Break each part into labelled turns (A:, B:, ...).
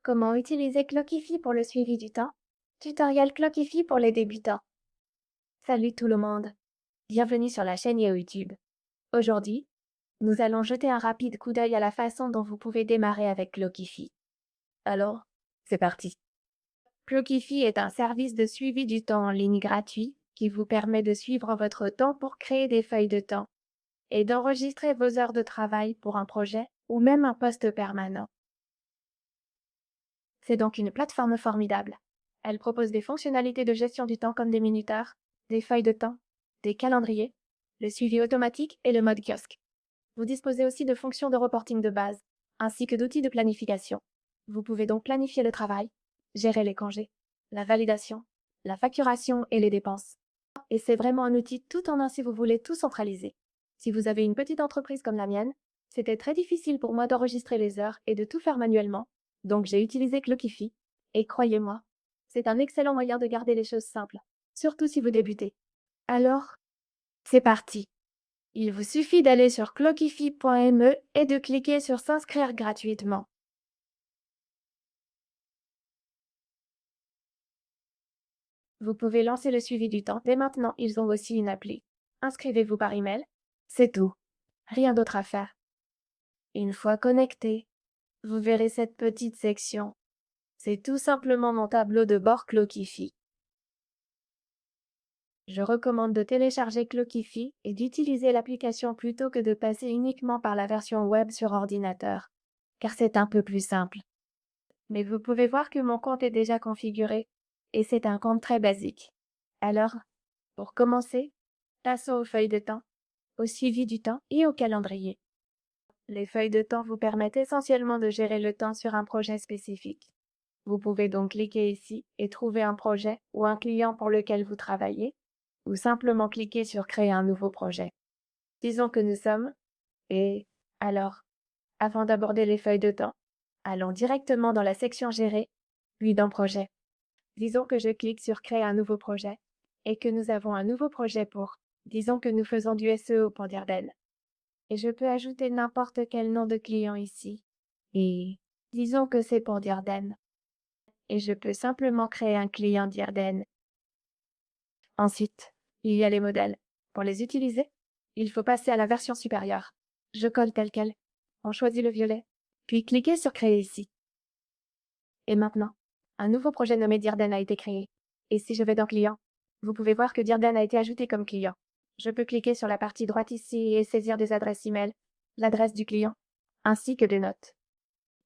A: Comment utiliser Clockify pour le suivi du temps? Tutoriel Clockify pour les débutants. Salut tout le monde. Bienvenue sur la chaîne YouTube. Aujourd'hui, nous allons jeter un rapide coup d'œil à la façon dont vous pouvez démarrer avec Clockify. Alors, c'est parti. Clockify est un service de suivi du temps en ligne gratuit qui vous permet de suivre votre temps pour créer des feuilles de temps et d'enregistrer vos heures de travail pour un projet ou même un poste permanent. C'est donc une plateforme formidable. Elle propose des fonctionnalités de gestion du temps comme des minuteurs, des feuilles de temps, des calendriers, le suivi automatique et le mode kiosque. Vous disposez aussi de fonctions de reporting de base, ainsi que d'outils de planification. Vous pouvez donc planifier le travail, gérer les congés, la validation, la facturation et les dépenses. Et c'est vraiment un outil tout en un si vous voulez tout centraliser. Si vous avez une petite entreprise comme la mienne, c'était très difficile pour moi d'enregistrer les heures et de tout faire manuellement, donc j'ai utilisé Clockify, et croyez-moi, c'est un excellent moyen de garder les choses simples, surtout si vous débutez. Alors, c'est parti. Il vous suffit d'aller sur clockify.me et de cliquer sur s'inscrire gratuitement. Vous pouvez lancer le suivi du temps dès maintenant, ils ont aussi une appli. Inscrivez-vous par email, c'est tout. Rien d'autre à faire. Une fois connecté, vous verrez cette petite section. C'est tout simplement mon tableau de bord Clockify. Je recommande de télécharger Clockify et d'utiliser l'application plutôt que de passer uniquement par la version web sur ordinateur, car c'est un peu plus simple. Mais vous pouvez voir que mon compte est déjà configuré, et c'est un compte très basique. Alors, pour commencer, passons aux feuilles de temps, au suivi du temps et au calendrier. Les feuilles de temps vous permettent essentiellement de gérer le temps sur un projet spécifique. Vous pouvez donc cliquer ici et trouver un projet ou un client pour lequel vous travaillez, ou simplement cliquer sur Créer un nouveau projet. Disons que nous sommes, et alors, avant d'aborder les feuilles de temps, allons directement dans la section Gérer, puis dans Projet. Disons que je clique sur Créer un nouveau projet, et que nous avons un nouveau projet disons que nous faisons du SEO pour Diardenne. Et je peux ajouter n'importe quel nom de client ici. Et disons que c'est pour Diardenne. Et je peux simplement créer un client Diardenne. Ensuite, il y a les modèles. Pour les utiliser, il faut passer à la version supérieure. Je colle tel quel. On choisit le violet, puis cliquez sur Créer ici. Et maintenant, un nouveau projet nommé Diardenne a été créé. Et si je vais dans Client, vous pouvez voir que Diardenne a été ajouté comme client. Je peux cliquer sur la partie droite ici et saisir des adresses email, l'adresse du client, ainsi que des notes.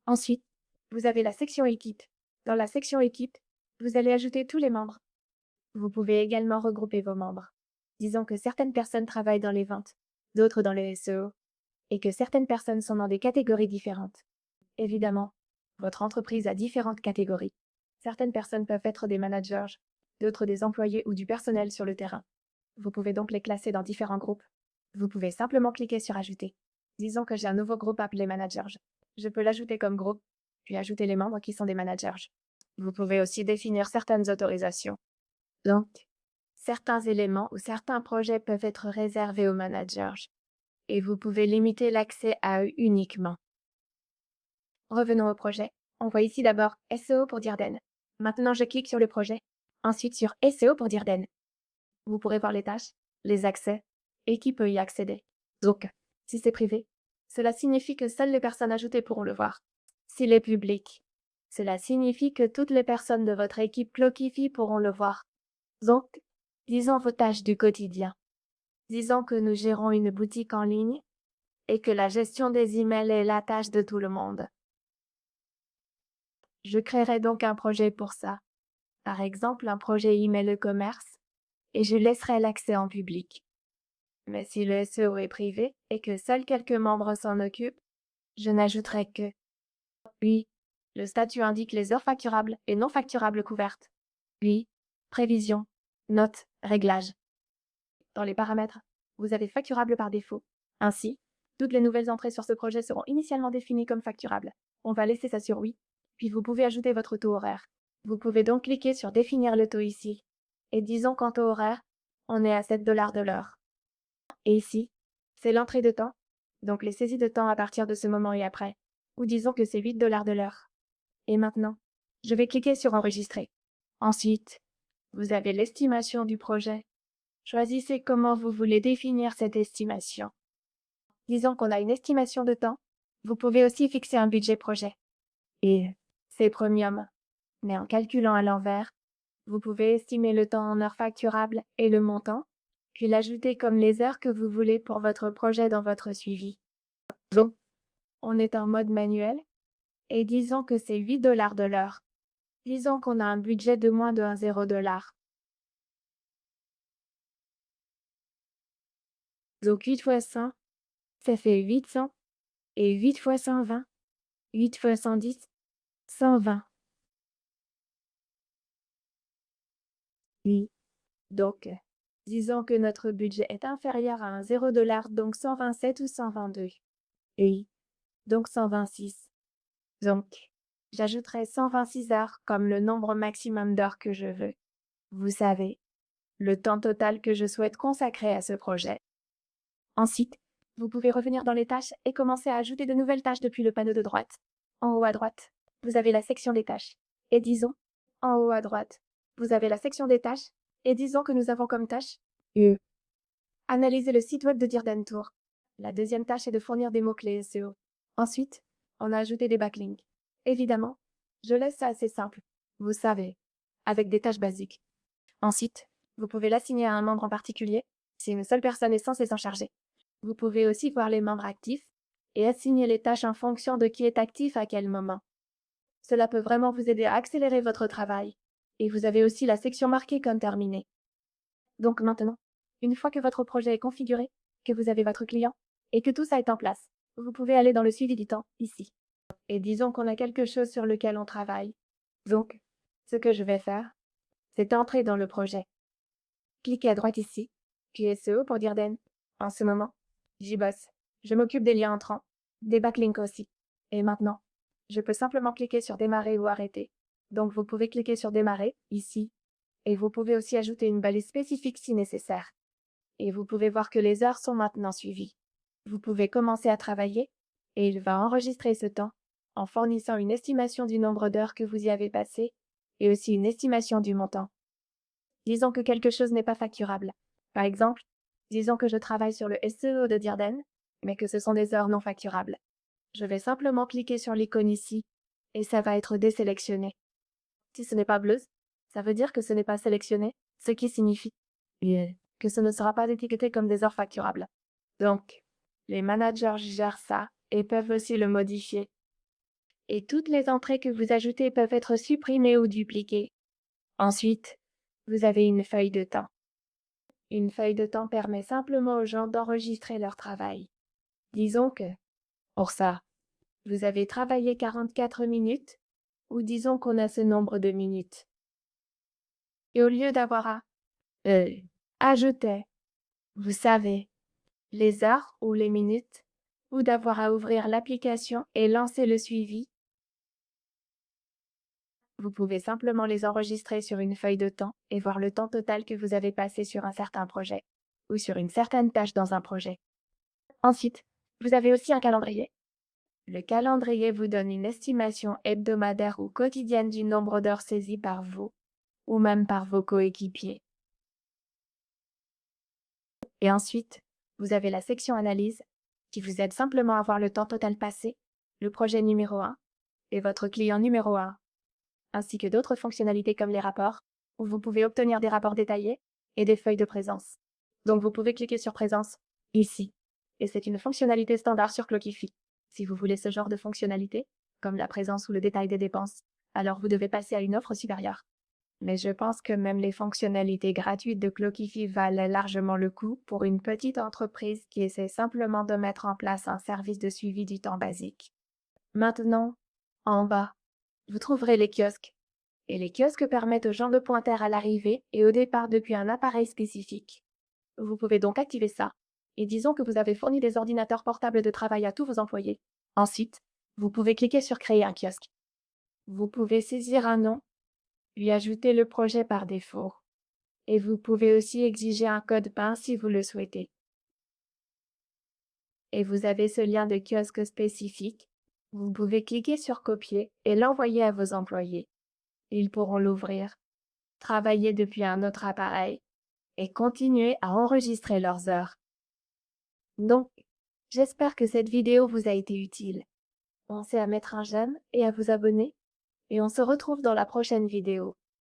A: Ensuite, vous avez la section Équipe. Dans la section Équipe, vous allez ajouter tous les membres. Vous pouvez également regrouper vos membres. Disons que certaines personnes travaillent dans les ventes, d'autres dans le SEO, et que certaines personnes sont dans des catégories différentes. Évidemment, votre entreprise a différentes catégories. Certaines personnes peuvent être des managers, d'autres des employés ou du personnel sur le terrain. Vous pouvez donc les classer dans différents groupes. Vous pouvez simplement cliquer sur Ajouter. Disons que j'ai un nouveau groupe appelé Managers. Je peux l'ajouter comme groupe, puis ajouter les membres qui sont des managers. Vous pouvez aussi définir certaines autorisations. Donc, certains éléments ou certains projets peuvent être réservés aux managers, et vous pouvez limiter l'accès à eux uniquement. Revenons au projet. On voit ici d'abord SEO pour Diardenne. Maintenant, je clique sur le projet, ensuite sur SEO pour Diardenne. Vous pourrez voir les tâches, les accès, et qui peut y accéder. Donc, si c'est privé, cela signifie que seules les personnes ajoutées pourront le voir. S'il est public, cela signifie que toutes les personnes de votre équipe Clockify pourront le voir. Donc, disons vos tâches du quotidien. Disons que nous gérons une boutique en ligne et que la gestion des emails est la tâche de tout le monde. Je créerai donc un projet pour ça. Par exemple, un projet email e-commerce, et je laisserai l'accès en public. Mais si le SEO est privé et que seuls quelques membres s'en occupent, je n'ajouterai que. Puis, le statut indique les heures facturables et non facturables couvertes. Puis, prévision, notes, réglages. Dans les paramètres, vous avez facturable par défaut. Ainsi, toutes les nouvelles entrées sur ce projet seront initialement définies comme facturables. On va laisser ça sur oui, puis vous pouvez ajouter votre taux horaire. Vous pouvez donc cliquer sur définir le taux ici. Et disons qu'en taux horaire, on est à 7 $ de l'heure. Et ici, c'est l'entrée de temps, donc les saisies de temps à partir de ce moment et après. Ou disons que c'est 8 $ de l'heure. Et maintenant, je vais cliquer sur Enregistrer. Ensuite, vous avez l'estimation du projet. Choisissez comment vous voulez définir cette estimation. Disons qu'on a une estimation de temps. Vous pouvez aussi fixer un budget projet. Et c'est premium. Mais en calculant à l'envers, vous pouvez estimer le temps en heures facturables et le montant, puis l'ajouter comme les heures que vous voulez pour votre projet dans votre suivi. Donc, on est en mode manuel et disons que c'est 8 $ de l'heure. Disons qu'on a un budget de moins de 0 $. Donc 8 fois 100, ça fait 800, et 8 fois 120, 8 fois 110, 120. Oui. Donc, disons que notre budget est inférieur à 0 $, donc 127 ou 122. Oui, donc 126. Donc, j'ajouterai 126 heures comme le nombre maximum d'heures que je veux. Vous savez, le temps total que je souhaite consacrer à ce projet. Ensuite, vous pouvez revenir dans les tâches et commencer à ajouter de nouvelles tâches depuis le panneau de droite. En haut à droite, vous avez la section des tâches. Et disons, en haut à droite, vous avez la section des tâches. Et disons que nous avons comme tâche analyser le site web de Dirden Tour. La deuxième tâche est de fournir des mots-clés SEO. Ensuite, on a ajouté des backlinks. Évidemment, je laisse ça assez simple, vous savez, avec des tâches basiques. Ensuite, vous pouvez l'assigner à un membre en particulier si une seule personne est censée s'en charger. Vous pouvez aussi voir les membres actifs et assigner les tâches en fonction de qui est actif à quel moment. Cela peut vraiment vous aider à accélérer votre travail. Et vous avez aussi la section marquée comme terminé. Donc maintenant, une fois que votre projet est configuré, que vous avez votre client et que tout ça est en place, vous pouvez aller dans le suivi du temps, ici. Et disons qu'on a quelque chose sur lequel on travaille. Donc, ce que je vais faire, c'est entrer dans le projet. Cliquez à droite ici, puis SEO pour Dirden. En ce moment, j'y bosse. Je m'occupe des liens entrants, des backlinks aussi. Et maintenant, je peux simplement cliquer sur Démarrer ou Arrêter. Donc vous pouvez cliquer sur Démarrer, ici, et vous pouvez aussi ajouter une balise spécifique si nécessaire. Et vous pouvez voir que les heures sont maintenant suivies. Vous pouvez commencer à travailler, et il va enregistrer ce temps en fournissant une estimation du nombre d'heures que vous y avez passé, et aussi une estimation du montant. Disons que quelque chose n'est pas facturable. Par exemple, disons que je travaille sur le SEO de Dirden, mais que ce sont des heures non facturables. Je vais simplement cliquer sur l'icône ici, et ça va être désélectionné. Si ce n'est pas bleu, ça veut dire que ce n'est pas sélectionné, ce qui signifie que ce ne sera pas étiqueté comme des heures facturables. Donc, les managers gèrent ça et peuvent aussi le modifier. Et toutes les entrées que vous ajoutez peuvent être supprimées ou dupliquées. Ensuite, vous avez une feuille de temps. Une feuille de temps permet simplement aux gens d'enregistrer leur travail. Disons que, pour ça, vous avez travaillé 44 minutes, ou disons qu'on a ce nombre de minutes. Et au lieu d'avoir à ajouter, vous savez, les heures ou les minutes, ou d'avoir à ouvrir l'application et lancer le suivi, vous pouvez simplement les enregistrer sur une feuille de temps et voir le temps total que vous avez passé sur un certain projet, ou sur une certaine tâche dans un projet. Ensuite, vous avez aussi un calendrier. Le calendrier vous donne une estimation hebdomadaire ou quotidienne du nombre d'heures saisies par vous, ou même par vos coéquipiers. Et ensuite, vous avez la section analyse, qui vous aide simplement à voir le temps total passé, le projet numéro 1 et votre client numéro 1, ainsi que d'autres fonctionnalités comme les rapports, où vous pouvez obtenir des rapports détaillés et des feuilles de présence. Donc vous pouvez cliquer sur Présence, ici, et c'est une fonctionnalité standard sur Clockify. Si vous voulez ce genre de fonctionnalité, comme la présence ou le détail des dépenses, alors vous devez passer à une offre supérieure. Mais je pense que même les fonctionnalités gratuites de Clockify valent largement le coup pour une petite entreprise qui essaie simplement de mettre en place un service de suivi du temps basique. Maintenant, en bas, vous trouverez les kiosques. Et les kiosques permettent aux gens de pointer à l'arrivée et au départ depuis un appareil spécifique. Vous pouvez donc activer ça. Et disons que vous avez fourni des ordinateurs portables de travail à tous vos employés. Ensuite, vous pouvez cliquer sur Créer un kiosque. Vous pouvez saisir un nom, lui ajouter le projet par défaut. Et vous pouvez aussi exiger un code PIN si vous le souhaitez. Et vous avez ce lien de kiosque spécifique Vous pouvez cliquer sur Copier et l'envoyer à vos employés. Ils pourront l'ouvrir, travailler depuis un autre appareil et continuer à enregistrer leurs heures. Donc, j'espère que cette vidéo vous a été utile. Pensez à mettre un j'aime et à vous abonner, et on se retrouve dans la prochaine vidéo.